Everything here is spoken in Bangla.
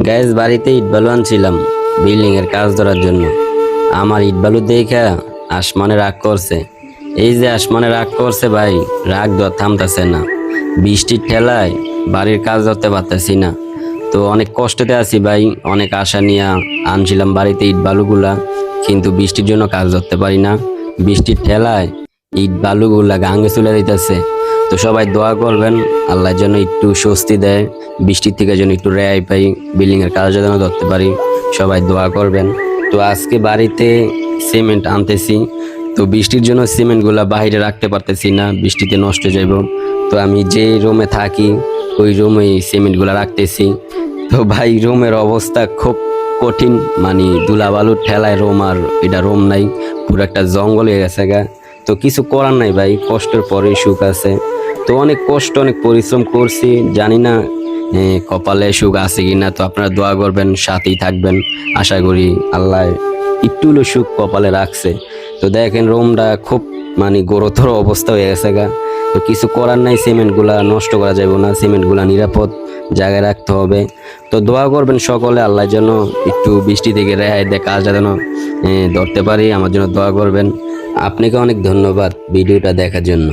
গ্যাস বাড়িতে ইট বালু আনছিলাম বিল্ডিং এর কাজ ধরার জন্য। আমার ইট বালু দেখা আসমানে রাগ করছে। এই যে আসমানে রাগ করছে ভাই, রাগ ধর থামতাছে না। বৃষ্টির ঠেলায় বাড়ির কাজ ধরতে পারতেছি না। তো অনেক কষ্টতে আছি ভাই, অনেক আশা নিয়ে আনছিলাম বাড়িতে ইট বালুগুলা, কিন্তু বৃষ্টির জন্য কাজ ধরতে পারি না। বৃষ্টির ঠেলায় ইট বালুগুলা গাঙ্গে চলে দিতেছে। তো সবাই দোয়া করবেন আল্লাহর জন্য একটু স্বস্তি দেয়, বৃষ্টির থেকে যেন একটু রেহাই পাই, বিল্ডিং এর কাজ যেন ধরতে পারি। সবাই দোয়া করবেন। তো আজকে বাড়িতে সিমেন্ট আনতেছি। তো বৃষ্টির জন্য সিমেন্ট গুলা বাইরে রাখতে পারতেছি না, বৃষ্টিতে নষ্ট হয়ে যাইব। তো আমি যে রুমে থাকি ওই রুমে সিমেন্ট গুলা রাখতেছি। তো ভাই রুমের অবস্থা খুব কঠিন, মানে ধুলাবালুর ঠেলায় রুম, আর এটা রুম নাই, পুরো একটা জঙ্গল হয়ে গেছে গা। তো কিছু করার নাই ভাই, কষ্টের পরে সুখ আছে। তো অনেক কষ্ট, অনেক পরিশ্রম করছি, জানি না কপালে সুখ আছে কিনা। তো আপনারা দোয়া করবেন, সাথেই থাকবেন। আশা করি আল্লাহ একটু হলেও সুখ কপালে রাখছে। তো দেখেন রুমটা খুব মানে গুরুতর অবস্থা হয়ে গেছে গা। তো কিছু করার নাই, সিমেন্ট গুলা নষ্ট করা যাবে না, সিমেন্ট গুলা নিরাপদ জায়গায় রাখতে হবে। তো দোয়া করবেন সকলে আল্লাহর জন্য একটু বৃষ্টি থেকে রেহাই দেয়, কাজটা যেন ধরতে পারি। আমার জন্য দোয়া করবেন। আপনাকে অনেক ধন্যবাদ ভিডিওটা দেখার জন্য।